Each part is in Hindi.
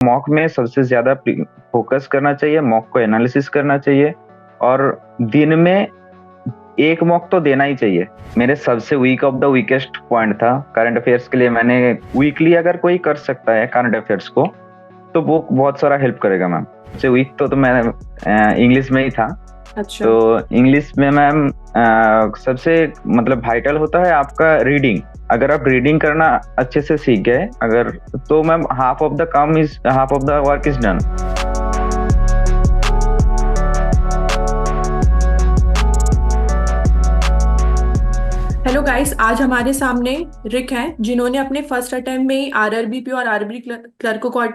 मॉक में सबसे ज्यादा फोकस करना चाहिए, मॉक को एनालिसिस करना चाहिए और दिन में एक मॉक तो देना ही चाहिए। मेरे सबसे weak of the weakest point था करंट अफेयर्स के लिए। मैंने वीकली अगर कोई कर सकता है करंट अफेयर्स को तो वो बहुत सारा हेल्प करेगा मैम। सबसे वीक तो मैं इंग्लिश में ही था। अच्छा। तो इंग्लिश में मैम सबसे मतलब वाइटल होता है आपका रीडिंग। अगर आप रीडिंग करना अच्छे से सीख गए अगर, तो ma'am half of the work is done. Hello guys, आज हमारे सामने रिक हैं जिन्होंने अपने फर्स्ट अटेम्प्ट में ही आरआरबीपी और आरबी क्लर्क को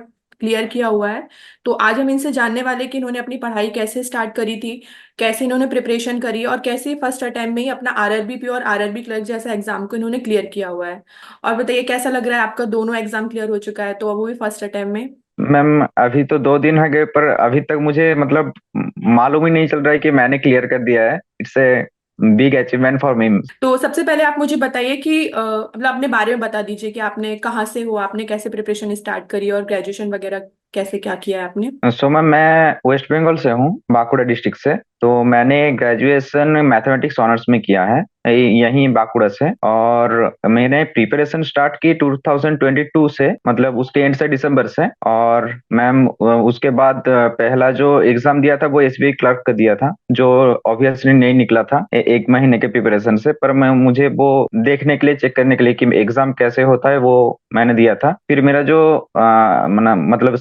क्लियर किया हुआ है। तो आज हम इनसे जानने वाले कि इन्होंने अपनी पढ़ाई कैसे स्टार्ट करी थी, कैसे इन्होंने प्रिपरेशन करी और कैसे फर्स्ट अटेम्प्ट में ही अपना आरआरबीपी और आरआरबी क्लर्क जैसा एग्जाम को इन्होंने क्लियर किया हुआ है। और बताइए कैसा लग रहा है, आपका दोनों एग्जाम क्लियर हो चुका है तो वो भी फर्स्ट अटेम्प्ट में। मैम अभी तो 2 दिन हो गए, पर अभी तक मुझे मतलब मालूम ही नहीं चल रहा है कि मैंने क्लियर कर दिया है। It's a big achievement for me. तो सबसे पहले आप मुझे बताइए कि मतलब अपने बारे में बता दीजिए कि आपने कहाँ से हो, आपने कैसे प्रिपरेशन स्टार्ट करी और ग्रेजुएशन वगैरह कैसे क्या किया है आपने। सो मैम मैं वेस्ट बंगाल से हूँ, बांकुड़ा डिस्ट्रिक्ट से। तो मैंने ग्रेजुएशन मैथमेटिक्स ऑनर्स में किया है यहीं बांकुड़ा से। और मैंने प्रिपरेशन स्टार्ट की 2022 से, मतलब उसके एंड से, दिसंबर से। और मैम उसके बाद पहला जो एग्जाम दिया था वो एसबीआई क्लर्क का दिया था, जो ऑब्वियसली नहीं निकला था एक महीने के प्रिपरेशन से। पर मैं मुझे वो देखने के लिए, चेक करने के लिए कि एग्जाम कैसे होता है, वो मैंने दिया था। फिर मेरा जो मतलब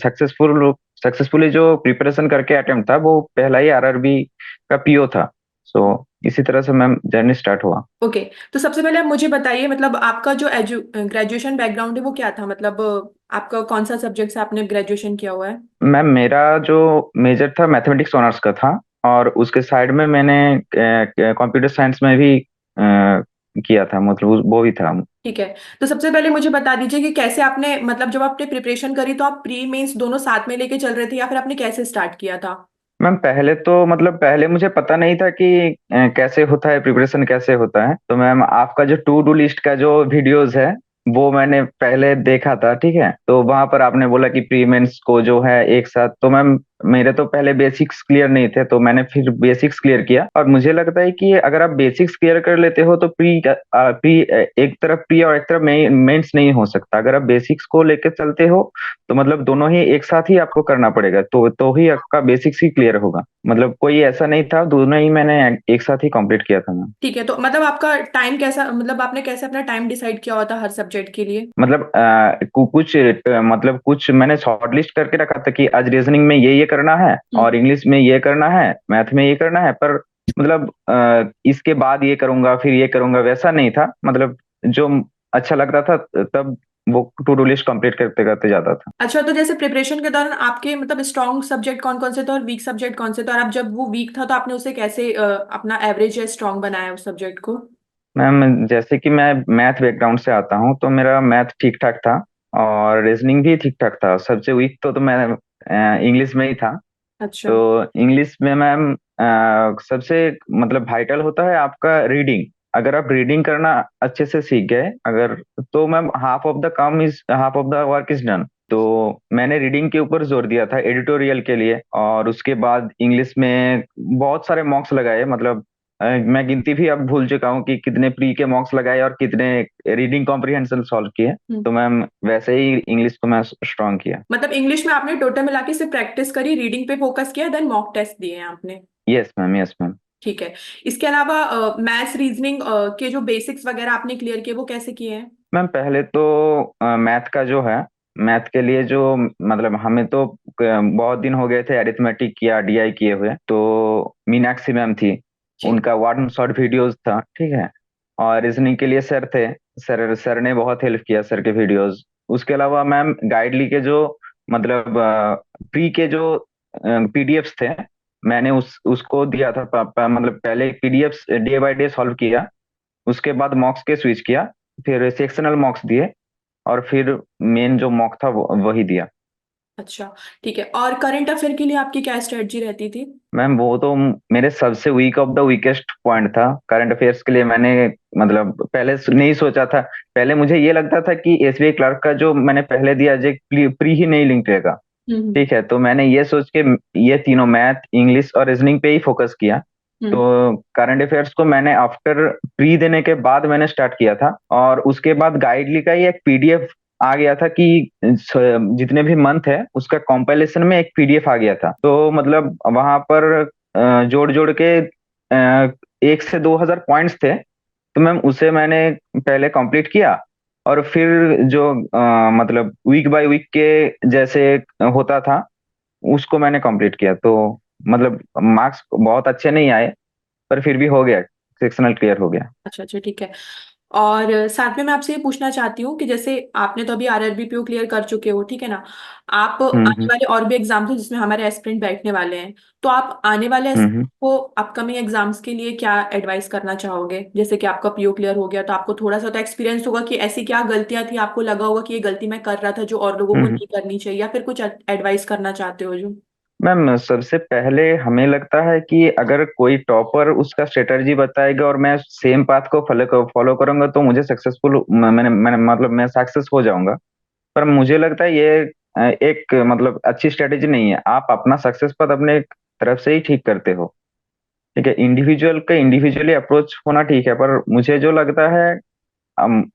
सक्सेसफुली जो प्रिपरेशन करके अटेम्प्ट था वो पहला ही आरआरबी का पीओ था। सो इसी तरह से मैम जर्नी स्टार्ट हुआ। ओके। तो सबसे पहले आप मुझे बताइए, मतलब आपका जो ग्रेजुएशन बैकग्राउंड है वो क्या था, मतलब आपका कौन सा सब्जेक्ट से आपने ग्रेजुएशन किया हुआ है। मैम मेरा जो मेजर था मैथमेटिक्स ऑनर्स का था, और उसके साइड में मैंने कंप्यूटर साइंस में भी किया था, मतलब वो भी था। ठीक है। तो सबसे पहले मुझे बता दीजिए कि कैसे आपने, मतलब जब आपने प्रिपरेशन करी तो आप प्री मेंस दोनों साथ में लेके चल रहे थे या फिर आपने कैसे स्टार्ट किया था। मैम पहले तो मतलब पहले मुझे पता नहीं था कि कैसे होता है, प्रिपरेशन कैसे होता है। तो मैम आपका जो टू डू लिस्ट का जो वीडियोस है वो मैंने पहले देखा था, ठीक है। तो वहां पर आपने बोला कि प्री मेंस को जो है एक साथ, तो मैम मेरे तो पहले बेसिक्स क्लियर नहीं थे, तो मैंने फिर बेसिक्स क्लियर किया। और मुझे लगता है कि अगर आप बेसिक्स क्लियर कर लेते हो तो प्री एक तरफ प्री और एक तरफ मेंस नहीं हो सकता। अगर आप बेसिक्स को लेकर चलते हो तो मतलब दोनों ही एक साथ ही आपको करना पड़ेगा, तो ही आपका बेसिक्स ही क्लियर होगा। मतलब कोई ऐसा नहीं था, दोनों ही मैंने एक साथ ही कंप्लीट किया था मैम। ठीक है। तो मतलब आपका टाइम कैसा, मतलब आपने कैसे अपना टाइम डिसाइड किया हुआ था हर सब्जेक्ट के लिए। मतलब कुछ मैंने शॉर्ट लिस्ट करके रखा था कि आज रीजनिंग में ये करना है, और इंग्लिश में ये करना है, मैथ में ये करना है। पर मतलब इसके बाद ये करूंगा फिर ये करूंगा, वैसा नहीं था। मतलब जो अच्छा लगता था तब वो टू डू लिस्ट कंप्लीट करते करते जाता था। अच्छा, तो जैसे प्रिपरेशन के दौरान आपके मतलब स्ट्रॉन्ग सब्जेक्ट कौन कौन से थे और वीक सब्जेक्ट कौन से थे, और आप जब वो वीक था तो आपने उसे कैसे अपना एवरेज या स्ट्रॉन्ग बनाया उस सब्जेक्ट को। मैम जैसे कि मैं मैथ बैकग्राउंड से आता हूँ, तो मेरा मैथ ठीक ठाक था और रीजनिंग भी ठीक ठाक था। सबसे वीक तो मैं इंग्लिश में ही था। अच्छा। तो इंग्लिश में मैम सबसे मतलब वाइटल होता है आपका रीडिंग। अगर आप रीडिंग करना अच्छे से सीख गए अगर, तो ma'am half of the work is done. तो मैंने रीडिंग के ऊपर जोर दिया था एडिटोरियल के लिए। और उसके बाद इंग्लिश में बहुत सारे मॉक्स लगाए। मतलब मैं गिनती भी अब भूल चुका हूँ कि कितने प्री के मॉक्स लगाए और कितने रीडिंग कॉम्प्रिहेंशन सॉल्व किए। हम्म। तो मैम वैसे ही इंग्लिश को मैं स्ट्रांग किया। मतलब इंग्लिश में आपने टोटल मिला के सिर्फ प्रैक्टिस करी, रीडिंग पे फोकस किया, देन मॉक टेस्ट दिए हैं आपने। Yes ma'am, yes ma'am. ठीक है। इसके अलावा मैथ्स रीजनिंग के जो बेसिक्स वगैरह आपने क्लियर किए वो कैसे किए हैं। मैम पहले तो मैथ का जो है, मैथ के लिए जो मतलब हमें तो बहुत दिन हो गए थे अरिथमेटिक किया डीआई किए हुए। तो मीनाक्षी मैम थी, जी। उनका वन शॉट वीडियोस था, ठीक है। और रीजनिंग के लिए सर थे, सर ने बहुत हेल्प किया, सर के वीडियोस। उसके अलावा मैम गाइडली के जो मतलब प्री के जो पीडीएफ्स थे, मैंने उसको दिया था। मतलब पहले PDFs day by day solve किया, उसके बाद मॉक्स के स्विच किया, फिर सेक्शनल मॉक्स दिए, और फिर मेन जो मॉक था वही दिया। अच्छा। ठीक है। और करंट अफेयर के लिए आपकी क्या स्ट्रेटजी रहती थी। मैम वो तो मेरे सबसे weak of the weakest point था करंट अफेयर्स के लिए। मैंने मतलब पहले नहीं सोचा था। पहले मुझे ये लगता था कि एसबीआई क्लर्क का जो मैंने पहले दिया जो प्री ही नहीं लिंक रहेगा। हम्म। ठीक है, तो मैंने ये सोच के ये तीनों मैथ, इंग्लिश और रीजनिंग पे ही फोकस किया। हम्म। तो करंट अफेयर्स को मैंने आफ्टर प्री देने के बाद मैंने स्टार्ट किया था, और उसके बाद गाइडली का ही एक पीडीएफ आ गया था कि जितने भी मंथ है उसका कंपाइलेशन में एक पीडीएफ आ गया था। तो मतलब वहां पर जोड़ जोड़ के 1 से 2 हजार पॉइंट्स थे। तो मैम उसे मैंने पहले कंप्लीट किया, और फिर जो मतलब वीक बाय वीक के जैसे होता था उसको मैंने कंप्लीट किया। तो मतलब मार्क्स बहुत अच्छे नहीं आए, पर फिर भी हो गया, सेक्शनल क्लियर हो गया। अच्छा अच्छा, ठीक है। और साथ में मैं आपसे ये पूछना चाहती हूँ कि जैसे आपने तो अभी आरआरबी पीओ क्लियर कर चुके हो, ठीक है ना। आप आने हम्म। वाले और भी एग्जाम्स हैं जिसमें हमारे एस्पिरेंट बैठने वाले हैं, तो आप आने वाले हम्म। को अपकमिंग एग्जाम्स के लिए क्या एडवाइस करना चाहोगे? जैसे कि आपका पीओ क्लियर हो गया तो आपको थोड़ा सा तो एक्सपीरियंस होगा कि ऐसी क्या गलतियां थी, आपको लगा होगा कि ये गलती मैं कर रहा था जो और लोगों को हम्म। नहीं करनी चाहिए, या फिर कुछ एडवाइस करना चाहते हो जो। मैम सबसे पहले हमें लगता है कि अगर कोई टॉपर उसका स्ट्रेटजी बताएगा और मैं सेम पाथ को फॉलो करूंगा तो मुझे सक्सेसफुल, मैंने मैंने मतलब मैं सक्सेस हो जाऊंगा। पर मुझे लगता है ये एक मतलब अच्छी स्ट्रेटेजी नहीं है। आप अपना सक्सेस पाथ अपने तरफ से ही ठीक करते हो। ठीक है, इंडिविजुअल का इंडिविजुअली अप्रोच होना ठीक है, पर मुझे जो लगता है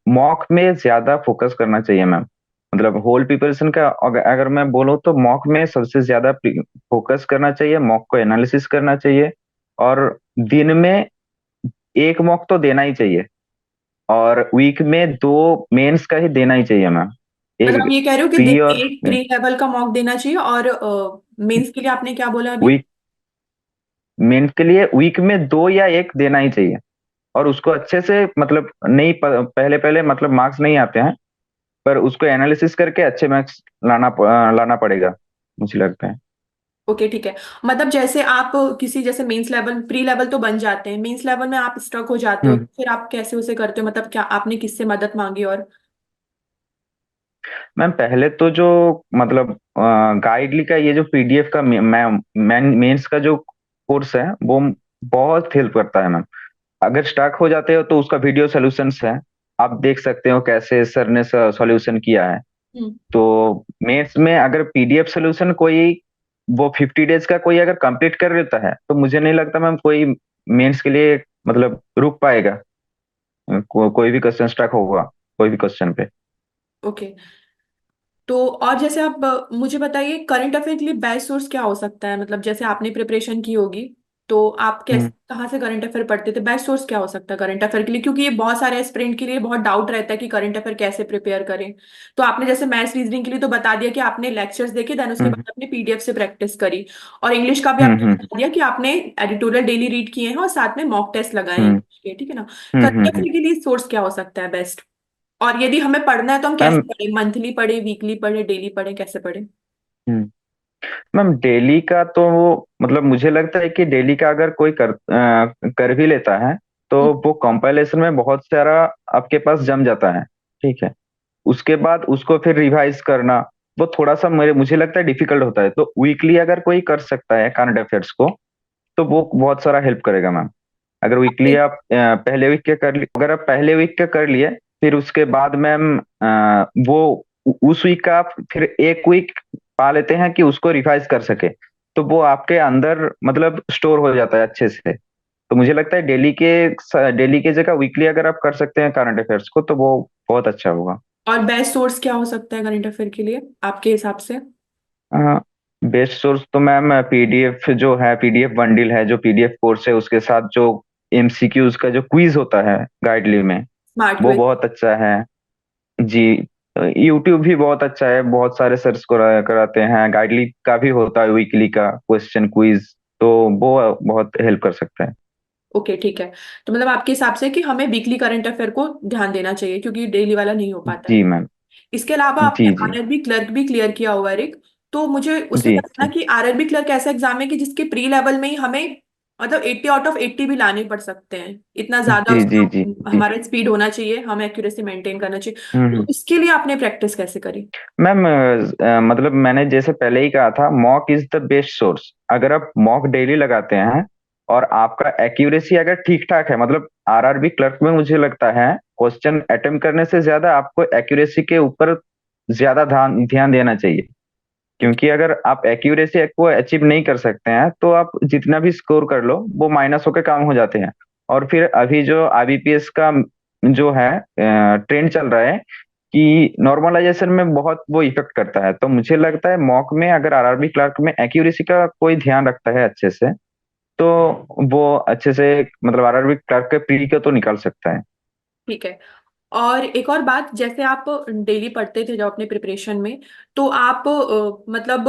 मॉक में ज्यादा फोकस करना चाहिए मैम। मतलब होल प्रिपरेशन का अगर मैं बोलूँ तो मॉक में सबसे ज्यादा फोकस करना चाहिए, मॉक को एनालिसिस करना चाहिए, और दिन में एक मॉक तो देना ही चाहिए, और वीक में 2 मेंस का ही देना ही चाहिए मैम। मतलब एक आप ये कह रहे हो कि दिन प्री में और एक प्री लेवल का मॉक देना चाहिए, और मेंस के लिए आपने क्या बोला अभी? वीक, मेंस के लिए वीक में 2 या 1 देना ही चाहिए। और उसको अच्छे से मतलब नहीं पहले पहले मतलब मार्क्स नहीं आते हैं, पर उसको एनालिसिस करके अच्छे मार्क्स लाना पड़ेगा, मुझे लगता है। ओके, ठीक है। मतलब जैसे आप किसी जैसे मेंस लेवल, प्री लेवल तो बन जाते हैं, मेंस लेवल में आप स्टक हो जाते हो, हम्म। तो फिर आप कैसे उसे करते हो? मतलब क्या आपने किससे मदद मांगी? और मैम पहले तो जो मतलब गाइडली का ये जो पीडीएफ का मेंस का जो कोर्स है वो बहुत हेल्प करता है मैम। अगर स्टक हो जाते हो तो उसका वीडियो सोल्यूशंस है, आप देख सकते हो कैसे सर ने सॉल्यूशन किया है। हम्म। तो मेंस में अगर पीडीएफ सोल्यूशन कोई वो 50 डेज का कोई अगर कंप्लीट कर लेता है तो मुझे नहीं लगता मैम कोई मेंस के लिए मतलब रुक पाएगा। कोई भी क्वेश्चन स्टक होगा, कोई भी क्वेश्चन पे। ओके। तो और जैसे आप मुझे बताइए, करंट अफेयर के लिए बेस्ट सोर्स क्या हो सकता है? मतलब जैसे आपने प्रिपरेशन की होगी, तो आप कैसे हम्म। कहाँ से करंट अफेयर पढ़ते थे? बेस्ट सोर्स क्या हो सकता है करंट अफेयर के लिए? क्योंकि ये बहुत सारे एस्पिरेंट के लिए बहुत डाउट रहता है कि करंट अफेयर कैसे प्रिपेयर करें। तो आपने जैसे मैथ्स रीजनिंग के लिए तो बता दिया कि आपने लेक्चर्स देखे, देन उसके हम्म। बाद आपने पीडीएफ से प्रैक्टिस करी। और इंग्लिश का भी हम्म। आपने हम्म। बता दिया कि आपने एडिटोरियल डेली रीड किए हैं और साथ में मॉक टेस्ट लगाए हैं हम्म। ठीक है ना। करंट हम्म। अफेयर के लिए सोर्स क्या हो सकता है बेस्ट? और यदि हमें पढ़ना है तो हम कैसे मैम पढ़े? मंथली पढ़े, वीकली पढ़े, डेली पढ़े, कैसे पढ़े? हम्म, मैम डेली का तो मतलब मुझे लगता है कि डेली का अगर कोई कर भी लेता है तो हम्म। वो कंपाइलेशन में बहुत सारा आपके पास जम जाता है। ठीक है, उसके बाद उसको फिर रिवाइज करना वो थोड़ा सा मेरे मुझे लगता है डिफिकल्ट होता है। तो वीकली अगर कोई कर सकता है करंट अफेयर्स को तो वो बहुत सारा हेल्प करेगा मैम। अगर वीकली आप पहले वीक के कर लिए, अगर आप पहले वीक के कर लिए, फिर उसके बाद मैम वो उस वीक का आप फिर एक वीक पा लेते हैं कि उसको रिवाइज कर सके, तो वो आपके अंदर मतलब स्टोर हो जाता है अच्छे से। तो मुझे लगता है डेली के जगह वीकली अगर आप कर सकते हैं करंट अफेयर्स को तो वो बहुत अच्छा होगा। और बेस्ट सोर्स क्या हो सकता है करंट अफेयर के लिए आपके हिसाब से? बेस्ट सोर्स तो मैम पीडीएफ जो है, पीडीएफ बंडल है, जो पीडीएफ कोर्स है उसके साथ जो एमसीक्यूज का जो क्विज होता है गाइडली में, स्मार्ट वो क्विज। बहुत अच्छा है। जी, यूट्यूब भी बहुत अच्छा है, बहुत सारे सर्च कराते हैं। गाइडली का भी होता है वीकली का क्वेश्चन क्विज, तो वो बहुत हेल्प कर सकता है। ओके, ठीक है। तो मतलब आपके हिसाब से कि हमें वीकली करंट अफेयर को ध्यान देना चाहिए क्योंकि डेली वाला नहीं हो पाता है। जी मैम। इसके अलावा आपने जी जी। आरआरबी क्लर्क भी क्लियर किया हुआ है रिक, तो मुझे उसमें जी बताना जी। कि आरआरबी क्लर्क ऐसा एग्जाम है कि जिसके प्री लेवल में ही हमें मतलब 80 आउट ऑफ 80 भी लाने पड़ सकते हैं, इतना ज्यादा जी जी जी उसका जी। हमारा स्पीड होना चाहिए, हमें एक्यूरेसी मेंटेन करना चाहिए। तो हम्म। उसके लिए आपने प्रैक्टिस कैसे करी? मैम मतलब मैंने जैसे पहले ही कहा था, mock is the best source. अगर आप मॉक डेली लगाते हैं और आपका एक्यूरेसी अगर ठीक ठाक है, मतलब आरआरबी क्लर्क में मुझे लगता है क्वेश्चन अटेम्प्ट करने से ज्यादा आपको एक्यूरेसी के ऊपर ज्यादा ध्यान ध्यान देना चाहिए। ओके। क्योंकि अगर आप एक्यूरेसी को अचीव नहीं कर सकते हैं तो आप जितना भी स्कोर कर लो वो माइनस होकर काम हो जाते हैं। और फिर अभी जो आईबीपीएस का जो है ट्रेंड चल रहा है कि नॉर्मलाइजेशन में बहुत वो इफेक्ट करता है। तो मुझे लगता है मॉक में अगर आरआरबी क्लर्क में एक्यूरेसी का कोई ध्यान रखता है अच्छे से, तो वो अच्छे से मतलब आरआरबी क्लर्क के प्री को तो निकाल सकता है। ठीक है। और एक और बात, जैसे आप डेली पढ़ते थे जब अपने प्रिपरेशन में, तो आप मतलब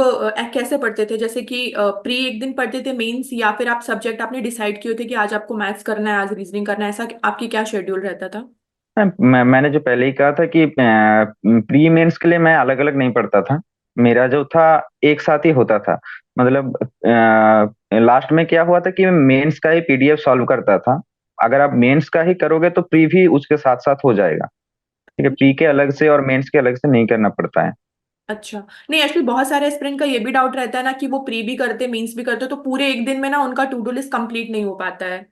कैसे पढ़ते थे? जैसे कि प्री एक दिन पढ़ते थे मेंस, या फिर आप सब्जेक्ट आपने डिसाइड किए थे कि आज आपको मैथ्स करना है, आज रीजनिंग करना है, ऐसा आपकी क्या शेड्यूल रहता था? मैंने जो पहले ही कहा था कि प्री मेंस के लिए मैं अलग अलग नहीं पढ़ता था। मेरा जो था एक साथ ही होता था। मतलब लास्ट में क्या हुआ था कि मैं मेंस का ही पीडीएफ सॉल्व करता था। अगर आप मेंस का ही करोगे तो प्री भी उसके साथ साथ हो जाएगा। ठीक है, प्री के अलग से और मेंस के अलग से नहीं करना पड़ता है। अच्छा। नहीं, एक्चुअली बहुत सारे एस्पिरेंट का ये भी डाउट रहता है ना कि वो प्री भी करते मेंस भी करते, तो पूरे एक दिन में ना उनका टू डू लिस्ट कंप्लीट नहीं हो पाता है।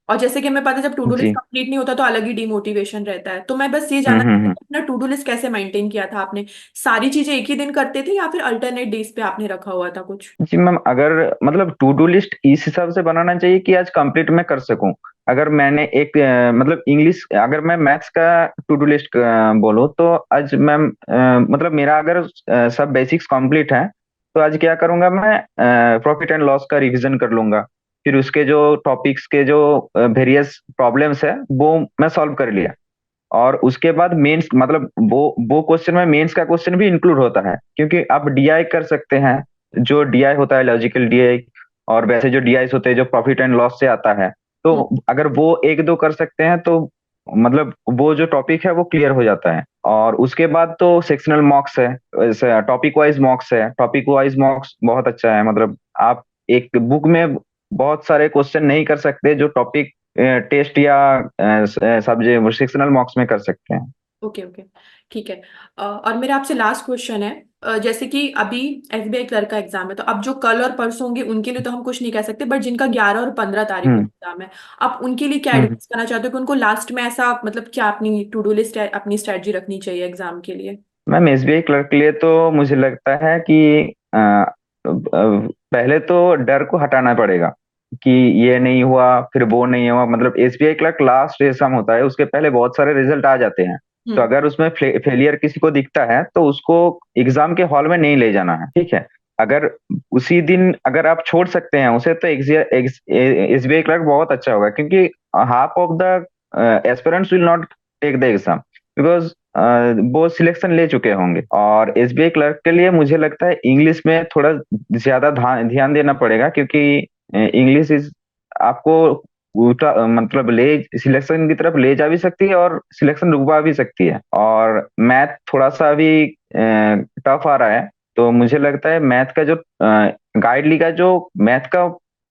और जैसे कि हमें पता है, जब टू डू लिस्ट जी। कंप्लीट नहीं होता तो अलग ही डिमोटिवेशन रहता है। तो मैं बस ये जानना चाहती हूँ हम्म। कि अपना टू डू लिस्ट कैसे मेंटेन किया था आपने? सारी चीजें एक ही दिन करते थे या फिर अल्टरनेट डेज पे आपने रखा हुआ था कुछ? जी मैम, अगर मतलब टू डू लिस्ट इस हिसाब से बनाना चाहिए कि आज कंप्लीट मैं कर सकूं। अगर मैंने एक मतलब इंग्लिश, अगर मैं मैथ्स का टू डू लिस्ट बोलूं तो आज मैम मतलब मेरा अगर सब बेसिक्स कंप्लीट है तो आज क्या करूंगा मैं, प्रॉफिट एंड लॉस का रिवीजन कर लूंगा। फिर उसके जो टॉपिक्स के जो वेरियस प्रॉब्लम्स है वो मैं सॉल्व कर लिया। और उसके बाद मेंस मतलब वो क्वेश्चन में मेंस का क्वेश्चन भी इंक्लूड होता है, क्योंकि आप डीआई कर सकते हैं। जो डीआई होता है लॉजिकल डीआई, और वैसे जो डीआई होते हैं जो प्रॉफिट एंड लॉस से आता है, तो हम्म। अगर वो एक दो कर सकते हैं तो मतलब वो जो टॉपिक है वो क्लियर हो जाता है। और उसके बाद तो सेक्शनल मॉक्स है, टॉपिक वाइज मॉक्स है। टॉपिक वाइज मॉक्स बहुत अच्छा है। मतलब आप एक बुक में बहुत सारे क्वेश्चन नहीं कर सकते जो टॉपिक टेस्ट या सब्जेक्ट सेक्शनल मार्क्स में कर सकते हैं। Okay, okay. ठीक है। और मेरा आपसे लास्ट क्वेश्चन है। जैसे कि अभी एसबीआई क्लर्क का एग्जाम है, तो अब जो कल और परसों होंगे उनके लिए तो हम कुछ नहीं कह सकते, बट जिनका 11 और 15 तारीख को हम्म। एग्जाम है, आप उनके लिए क्या हम्म। एडवाइस करना चाहते हो कि उनको लास्ट में ऐसा मतलब क्या अपनी टू डू लिस्ट, अपनी स्ट्रेटजी रखनी चाहिए एग्जाम के लिए? मैम एसबीआई क्लर्क के लिए तो मुझे लगता है कि पहले तो डर को हटाना पड़ेगा कि ये नहीं हुआ फिर वो नहीं हुआ। मतलब एसबीआई क्लर्क लास्ट एग्जाम होता है, उसके पहले बहुत सारे रिजल्ट आ जाते हैं। तो हम्म। अगर उसमें फेलियर किसी को दिखता है तो उसको एग्जाम के हॉल में नहीं ले जाना है। ठीक है। अगर उसी दिन अगर आप छोड़ सकते हैं उसे तो एसबीआई क्लर्क बहुत अच्छा होगा, क्योंकि half of the aspirants will not take the exam, because वो सिलेक्शन ले चुके होंगे। और एसबीआई क्लर्क के लिए मुझे लगता है इंग्लिश में थोड़ा ज्यादा ध्यान देना पड़ेगा, क्योंकि इंग्लिश इज आपको उल्टा मतलब ले सिलेक्शन की तरफ ले जा भी सकती है और सिलेक्शन रुकवा भी सकती है। और मैथ थोड़ा सा अभी टफ आ रहा है। तो मुझे लगता है मैथ का जो गाइडली का जो मैथ का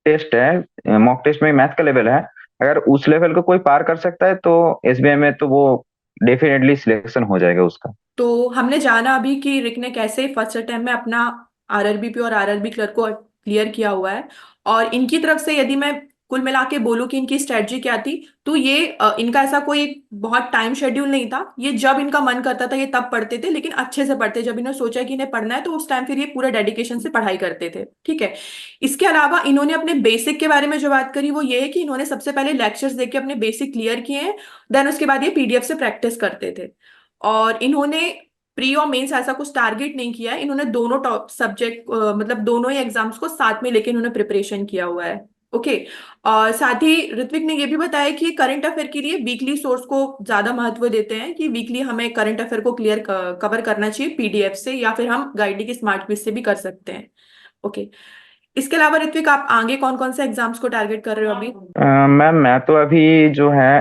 टेस्ट है, मॉक टेस्ट में मैथ का लेवल है, अगर उस लेवल को कोई पार कर सकता है तो एसबीआई में तो वो डेफिनेटली सिलेक्शन हो जाएगा उसका। तो हमने जाना अभी कि रिक ने कैसे फर्स्ट अटेम्प्ट में अपना आरआरबी और आरआरबी क्लर्क को क्लियर किया हुआ है। और इनकी तरफ से यदि मैं कुल मिला के बोलूं कि इनकी स्ट्रेटजी क्या थी, तो ये इनका ऐसा कोई बहुत टाइम शेड्यूल नहीं था। ये जब इनका मन करता था ये तब पढ़ते थे, लेकिन अच्छे से पढ़ते। जब इन्होंने सोचा कि इन्हें पढ़ना है तो उस टाइम फिर ये पूरा डेडिकेशन से पढ़ाई करते थे। ठीक है। इसके अलावा इन्होंने अपने बेसिक के बारे में जो बात करी वो ये है कि इन्होंने सबसे पहले लेक्चर्स देख के अपने बेसिक क्लियर किए हैं। देन उसके बाद ये पीडीएफ से प्रैक्टिस करते थे। और इन्होंने प्री और मेंस ऐसा कुछ टारगेट नहीं किया है। इन्होंने दोनों टॉप सब्जेक्ट मतलब दोनों ही एग्जाम्स को साथ में लेके इन्होंने प्रिपरेशन किया हुआ है। ओके। और साथ ही ऋत्विक ने ये भी बताया कि करंट अफेयर के लिए वीकली सोर्स को ज्यादा महत्व देते हैं, कि वीकली हमें करंट अफेयर को क्लियर कवर करना चाहिए पीडीएफ से, या फिर हम गाइड की स्मार्ट क्विज से भी कर सकते हैं। ओके। इसके अलावा ऋत्विक, आप आगे कौन कौन से एग्जाम्स को टारगेट कर रहे हो अभी? मैम मैं तो अभी जो है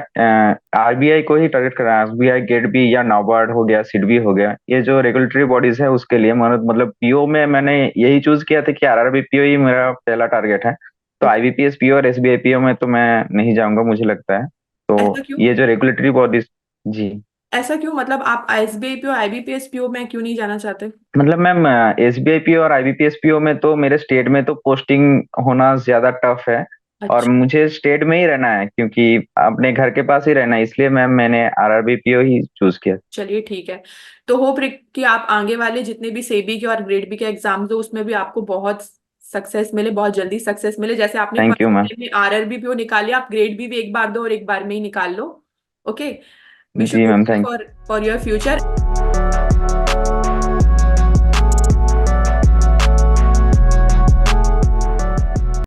आरबीआई को ही टारगेट कर रहा हूँ। आरबीआई गेट भी या नाबार्ड हो गया, सिडबी हो गया, ये जो रेगुलेटरी बॉडीज है उसके लिए मतलब पीओ में मैंने यही चूज किया था कि आरआरबी पीओ ही मेरा पहला टारगेट है। तो ओके। आईबीपीएस पीओ और एसबीआई पीओ में तो मैं नहीं जाऊंगा मुझे लगता है। ऐसा तो क्यों? ये जो रेगुलेटरी बॉडीज। जी। ऐसा क्यों, मतलब आप एसबीआई पी और आईबीपीएस पीओ में क्यों नहीं जाना चाहते? मतलब मैम एसबीआई पीओ और आईबीपीएस पीओ में तो मेरे स्टेट में तो पोस्टिंग होना ज्यादा टफ है। और अच्छा, मुझे स्टेट में ही रहना है क्योंकि अपने घर के पास ही रहना है, इसलिए मैम मैंने आरआरबीपीओ ही चूज किया। चलिए ठीक है। तो होप कि आप आगे वाले जितने भी सेबी के और ग्रेड बी के एग्जाम्स हो उसमें भी आपको बहुत सक्सेस मिले, बहुत जल्दी सक्सेस मिले। जैसे आपने thank you first ma'am. Time में आरआरबी पीओ निकाले, आप ग्रेड बी भी एक बार दो और एक बार में ही निकाल लो। ओके, विश यू जी good ma'am, luck thank. For your future.